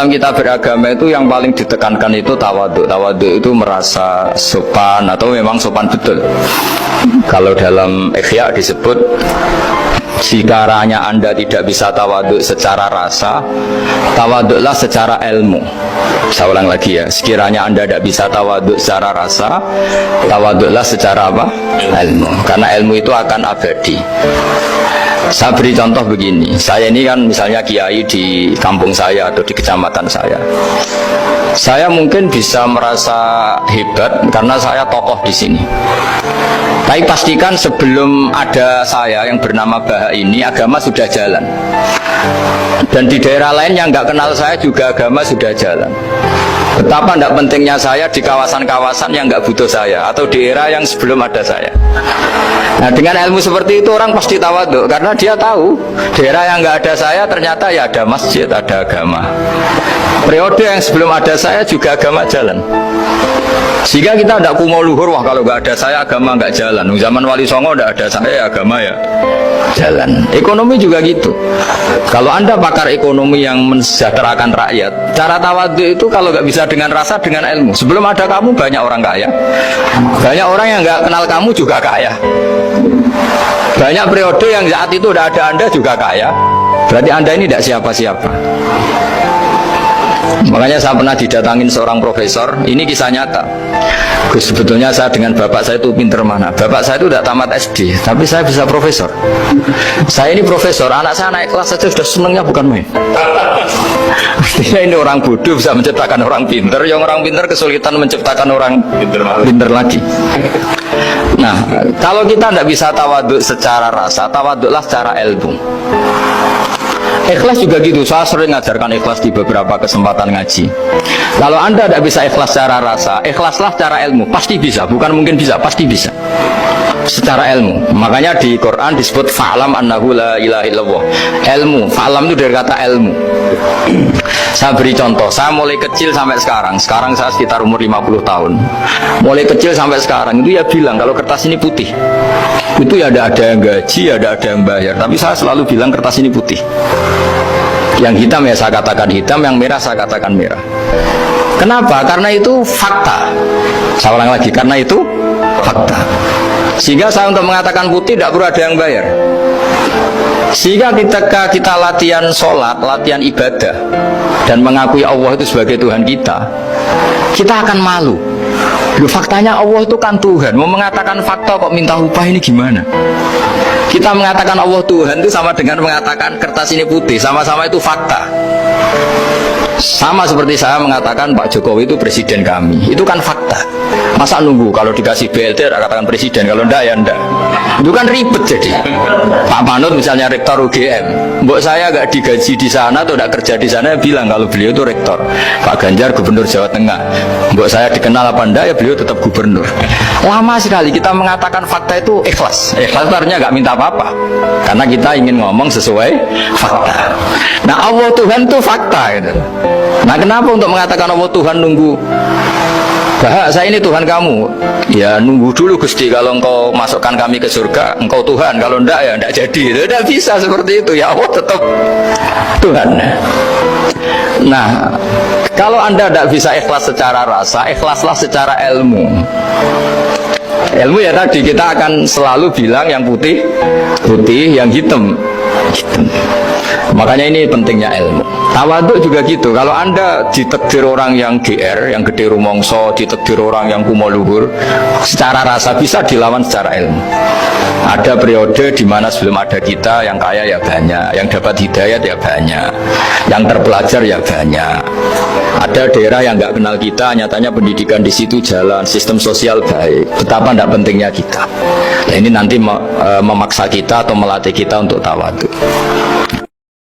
Dalam kita beragama itu yang paling ditekankan itu tawadhu. Tawadhu itu merasa sopan atau memang sopan betul. Kalau dalam Ihya disebut, sekiranya Anda tidak bisa tawadhu secara rasa, tawadhulah secara ilmu. Saya ulang lagi ya, sekiranya Anda tidak bisa tawadhu secara rasa, tawadhulah secara apa? Ilmu. Karena ilmu itu akan abadi. Saya beri contoh begini, saya ini kan misalnya kiai di kampung saya atau di kecamatan saya. Saya mungkin bisa merasa hebat karena saya tokoh di sini. Tapi pastikan sebelum ada saya yang bernama Baha ini, agama sudah jalan. Dan di daerah lain yang nggak kenal saya juga agama sudah jalan. Betapa tidak pentingnya saya di kawasan-kawasan yang nggak butuh saya, atau di era yang sebelum ada saya. Nah, dengan ilmu seperti itu orang pasti tawadhu, karena dia tahu daerah yang nggak ada saya ternyata ya ada masjid, ada agama. Periode yang sebelum ada saya juga agama jalan. Sehingga kita tidak kumo luhur, wah kalau nggak ada saya agama nggak jalan. Zaman Wali Songo tidak ada saya agama ya jalan. Ekonomi juga gitu. Kalau Anda pakar ekonomi yang mensejahterakan rakyat, cara tawadhu itu kalau nggak bisa dengan rasa, dengan ilmu. Sebelum ada kamu banyak orang kaya, banyak orang yang nggak kenal kamu juga kaya. Banyak periode yang saat itu udah ada Anda juga kaya. Berarti Anda ini tidak siapa-siapa. Makanya saya pernah didatangin seorang profesor, ini kisah nyata. Gus, sebetulnya saya dengan bapak saya itu pinter mana? Bapak saya itu tidak tamat SD, tapi saya bisa profesor. Saya ini profesor, anak saya naik kelas saja sudah senangnya bukan main. Artinya ini orang bodoh bisa menciptakan orang pinter, yang orang pinter kesulitan menciptakan orang pinter lagi. Nah, kalau kita tidak bisa tawadhu secara rasa, tawadhulah secara ilmu. Ikhlas juga gitu, saya sering ngajarkan ikhlas di beberapa kesempatan ngaji. Kalau Anda tidak bisa ikhlas secara rasa, ikhlaslah secara ilmu. Pasti bisa, bukan mungkin bisa, pasti bisa secara ilmu. Makanya di Quran disebut fa'lam annahu la ilaha illallah. Ilmu, fa'lam itu dari kata ilmu. Saya beri contoh, saya mulai kecil sampai sekarang saya sekitar umur 50 tahun. Mulai kecil sampai sekarang itu ya bilang kalau kertas ini putih, itu ya ada yang gaji, ada yang bayar. Tapi saya selalu bilang kertas ini putih. Yang hitam ya saya katakan hitam, yang merah saya katakan merah. Kenapa? Karena itu fakta. Saya ulang lagi, karena itu fakta. Sehingga saya untuk mengatakan putih tidak perlu ada yang bayar. Sehingga ketika kita latihan sholat, latihan ibadah, dan mengakui Allah itu sebagai Tuhan kita, kita akan malu. Loh, faktanya Allah itu kan Tuhan. Mau mengatakan fakta kok minta upah, ini gimana? Kita mengatakan Allah Tuhan itu sama dengan mengatakan kertas ini putih. Sama-sama itu fakta. Sama seperti saya mengatakan Pak Jokowi itu presiden kami. Itu kan fakta. Masa nunggu kalau dikasih BLT katakan presiden, kalau enggak ya enggak. Itu kan ribet jadi. Pak Panut misalnya rektor UGM, mbok saya enggak digaji di sana atau enggak kerja di sana, bilang kalau beliau itu rektor. Pak Ganjar gubernur Jawa Tengah, mbok saya dikenal apa enggak ya beliau tetap gubernur. Lama sekali kita mengatakan fakta itu ikhlas. Ikhlas artinya enggak minta apa-apa, karena kita ingin ngomong sesuai fakta. Nah, Allah Tuhan itu fakta gitu. Nah, kenapa untuk mengatakan Allah Tuhan nunggu? Bah, saya ini Tuhan kamu. Ya nunggu dulu Gusti, kalau engkau masukkan kami ke surga, engkau Tuhan. Kalau enggak ya enggak jadi. Tidak bisa seperti itu. Ya Allah tetap Tuhan. Nah, kalau Anda tidak bisa ikhlas secara rasa, ikhlaslah secara ilmu. Ilmu ya tadi kita akan selalu bilang yang putih putih, yang hitam hitam. Makanya ini pentingnya ilmu. Tawadhu juga gitu. Kalau Anda ditakdir orang yang GR, yang gede rumongso, ditakdir orang yang kumo luhur, secara rasa bisa dilawan secara ilmu. Ada periode di mana sebelum ada kita, yang kaya ya banyak, yang dapat hidayat ya banyak, yang terpelajar ya banyak. Ada daerah yang nggak kenal kita, nyatanya pendidikan di situ jalan, sistem sosial baik. Betapa tidak pentingnya kita. Nah, ini nanti memaksa kita atau melatih kita untuk tawadhu.